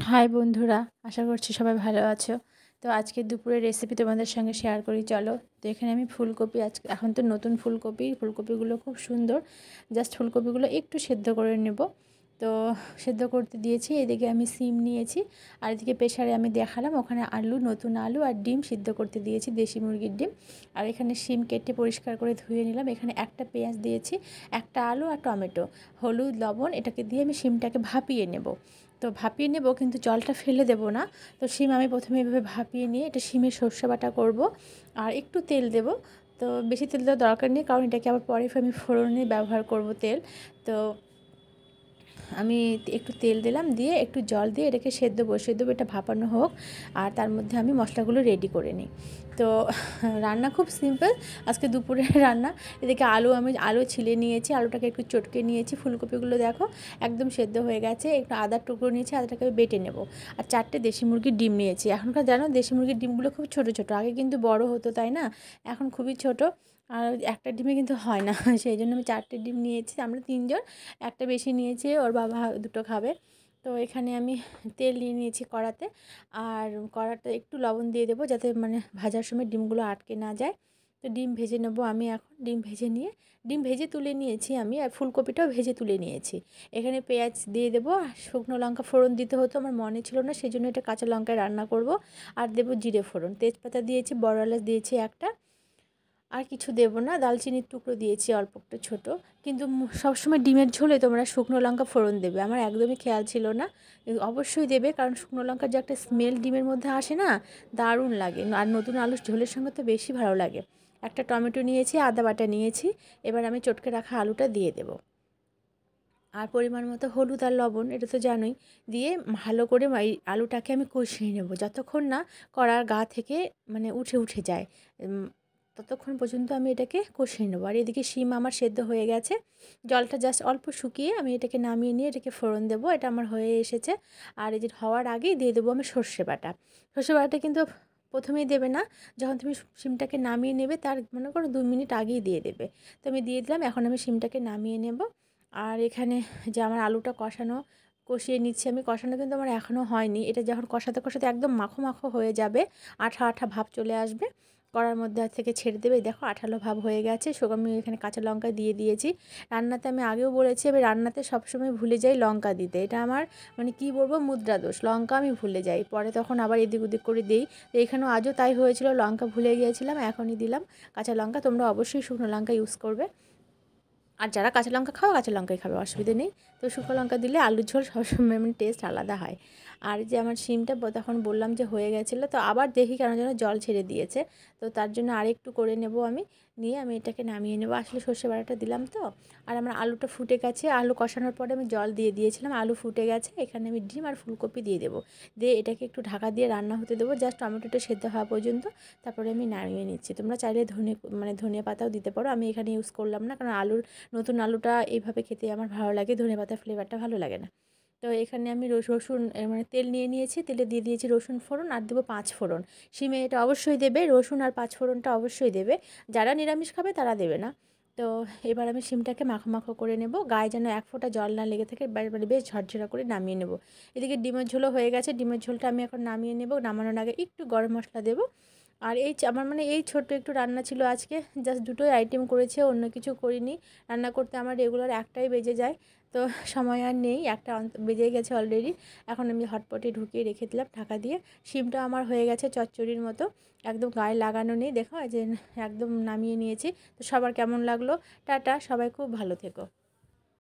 High বন্ধুরা, আশা করছি সবাই ভালো আছো। তো আজকে দুপুরের রেসিপি তোমাদের সঙ্গে শেয়ার করি, চলো। তো এখানে আমি ফুলকপি, আজকে এখন তো নতুন ফুলকপিগুলো খুব সুন্দর। জাস্ট ফুলকপিগুলো একটু সেদ্ধ করে নেব। তো সেদ্ধ করতে দিয়েছি। এদিকে আমি সিম নিয়েছি, আর এদিকে প্রেসারে আমি দেখালাম ওখানে নতুন আলু আর ডিম সিদ্ধ করতে দিয়েছি, দেশি মুরগির ডিম। আর এখানে সিম কেটে পরিষ্কার করে ধুয়ে নিলাম। এখানে একটা পেঁয়াজ দিয়েছি, একটা আলু আর টমেটো, হলুদ, লবণ, এটাকে দিয়ে আমি সিমটাকে ভাপিয়ে নেব। তো ভাপিয়ে নেব, কিন্তু জলটা ফেলে দেব না। তো শিম আমি প্রথমে এভাবে ভাপিয়ে নিয়ে এটা শিমের সর্ষে বাটা করব, আর একটু তেল দেব। তো বেশি তেল দেওয়ার দরকার নেই, কারণ এটাকে আবার পরে আমি ফোড়নে ব্যবহার করব তেল। তো আমি একটু তেল দিলাম, দিয়ে একটু জল দিয়ে এটাকে সেদ্ধ বসিয়ে দেবো, এটা ভাপানো হোক। আর তার মধ্যে আমি মশলাগুলো রেডি করে নিই। তো রান্না খুব সিম্পল আজকে দুপুরের রান্না। এদিকে আমি আলু ছিলে নিয়েছি, আলুটাকে একটু চটকে নিয়েছি। ফুলকপিগুলো দেখো একদম সেদ্ধ হয়ে গেছে। একটু আদার টুকরো নিয়েছি, আদাটাকে আমি বেটে নেব। আর 4টে দেশি মুরগির ডিম নিয়েছি। এখনকার জানো দেশি মুরগির ডিমগুলো খুব ছোটো ছোটো, আগে কিন্তু বড় হতো, তাই না? এখন খুবই ছোট, আর একটা ডিমে কিন্তু হয় না। সেই জন্য আমি 4টে ডিম নিয়েছি। আমরা 3জন, একটা বেশি নিয়েছি, ওর বাবা দুটো খাবে। তো এখানে আমি তেল নিয়ে নিয়েছি কড়াতে, আর কড়াতে একটু লবণ দিয়ে দেবো, যাতে মানে ভাজার সময় ডিমগুলো আটকে না যায়। তো ডিম ভেজে নেবো আমি এখন। ডিম ভেজে তুলে নিয়েছি আমি, আর ফুলকপিটাও ভেজে তুলে নিয়েছি। এখানে পেঁয়াজ দিয়ে দেবো, শুকনো লঙ্কা ফোড়ন দিতে হতো, আমার মনে ছিল না, সেই জন্য এটা কাঁচা লঙ্কায় রান্না করব। আর দেবো জিরে ফোড়ন, তেজপাতা দিয়েছি, বড় এলাচ দিয়েছি একটা, আর কিছু দেবো না। দালচিনির টুকরো দিয়েছি অল্প একটা ছোটো। কিন্তু সবসময় ডিমের ঝোলে তোমরা শুকনো লঙ্কা ফোড়ন দেবে, আমার একদমই খেয়াল ছিল না। অবশ্যই দেবে, কারণ শুকনো লঙ্কার যে একটা স্মেল ডিমের মধ্যে আসে না, দারুণ লাগে। আর নতুন আলুর ঝোলের সঙ্গে তো বেশি ভালো লাগে। একটা টমেটো নিয়েছি, আদা বাটা নিয়েছি। এবার আমি চটকে রাখা আলুটা দিয়ে দেবো, আর পরিমাণ মতো হলুদ আর লবণ, এটা তো জানোই। দিয়ে ভালো করে এই আলুটাকে আমি কষিয়ে নেব, যতক্ষণ না কড়ার গা থেকে মানে উঠে যায়, ততক্ষণ পর্যন্ত আমি এটাকে কষিয়ে নেবো। আর এদিকে শিম আমার সেদ্ধ হয়ে গেছে, জলটা জাস্ট অল্প শুকিয়ে আমি এটাকে নামিয়ে নিয়ে এটাকে ফোড়ন দেবো, এটা আমার হয়ে এসেছে। আর এই যে হওয়ার আগেই দিয়ে দেবো আমি সর্ষে বাটা। সর্ষে বাটাটা কিন্তু প্রথমেই দেবে না, যখন তুমি শিমটাকে নামিয়ে নেবে তার মনে করো 2 মিনিট আগেই দিয়ে দেবে। তো আমি দিয়ে দিলাম, এখন আমি শিমটাকে নামিয়ে নেব। আর এখানে যে আমার আলুটা কষিয়ে নিচ্ছি আমি, কষানো কিন্তু আমার এখনও হয়নি। এটা যখন কষাতে কষাতে একদম মাখো মাখো হয়ে যাবে, আঠা আঠা ভাব চলে আসবে, কড়ার মধ্যে থেকে ছেড়ে দেবে। দেখো আঠালো ভাব হয়ে গেছে। আমি এখানে কাঁচা লঙ্কা দিয়ে দিয়েছি। রান্নাতে আমি আগেও বলেছি, আমি রান্নাতে সবসময় ভুলে যাই লঙ্কা দিতে, এটা আমার মানে কী বলবো, মুদ্রা দোষ। লঙ্কা আমি ভুলে যাই, পরে তখন আবার এদিক ওদিক করে দিই। তো এখানেও আজও তাই হয়েছিল, লঙ্কা ভুলে গিয়েছিলাম, এখনই দিলাম কাঁচা লঙ্কা। তোমরা অবশ্যই শুকনো লঙ্কা ইউজ করবে, আর যারা কাঁচা লঙ্কা খাও কাঁচা লঙ্কাই খাবে, অসুবিধে নেই। তো শুকনো লঙ্কা দিলে আলুর ঝোল সবসময় মানে টেস্ট আলাদা হয়। আর যে আমার শিমটা তখন বললাম যে হয়ে গেছিলো, তো আবার দেখি কেন যেন জল ছেড়ে দিয়েছে। তো তার জন্য আরেকটু করে নেব আমি, নিয়ে আমি এটাকে নামিয়ে নেব। আসলে সর্ষে বাটাটা দিলাম তো। আর আমার আলুটা ফুটে গেছে, আলু কষানোর পরে আমি জল দিয়ে দিয়েছিলাম, আলু ফুটে গেছে। এখানে আমি ডিম আর ফুলকপি দিয়ে দেবো, দিয়ে এটাকে একটু ঢাকা দিয়ে রান্না হতে দেবো, জাস্ট টমেটোটা সেদ্ধ হওয়া পর্যন্ত। তারপরে আমি নামিয়ে নিচ্ছি। তোমরা চাইলে ধনিয়া পাতাও দিতে পারো, আমি এখানে ইউজ করলাম না, কারণ নতুন আলুটা এইভাবে খেতে আমার ভালো লাগে, ধনেপাতার ফ্লেভারটা ভালো লাগে না। তো এখানে আমি রসুন মানে তেল নিয়ে নিয়েছি, তেলে দিয়ে দিয়েছি রসুন ফোড়ন, আর দেবো 5 ফোড়ন। শিমে এটা অবশ্যই দেবে, রসুন আর 5 ফোড়নটা অবশ্যই দেবে। যারা নিরামিষ খাবে তারা দেবে না। তো এবার আমি শিমটাকে মাখো মাখো করে নেব, গায়ে যেন এক ফোঁটা জল না লেগে থাকে, মানে বেশ ঝরঝরা করে নামিয়ে নেব। এদিকে ডিমের ঝোলও হয়ে গেছে, ডিমের ঝোলটা আমি এখন নামিয়ে নেব। নামানোর আগে একটু গরম মশলা দেবো। আর আমার মানে এই ছোট্ট একটু রান্না ছিল আজকে, জাস্ট দুটোই আইটেম করেছে, অন্য কিছু করিনি। রান্না করতে আমার রেগুলার একটাই বেজে যায়, তো সময় আর নেই, একটা বেজে গেছে অলরেডি। এখন আমি হটপটে ঢুকিয়ে রেখে দিলাম ঢাকা দিয়ে। শিমটা আমার হয়ে গেছে চচ্চড়ির মতো, একদম গায়ে লাগানো নেই, দেখো এই যে একদম নামিয়ে নিয়েছি। তো সবার কেমন লাগলো? টাটা, সবাই খুব ভালো থেকো।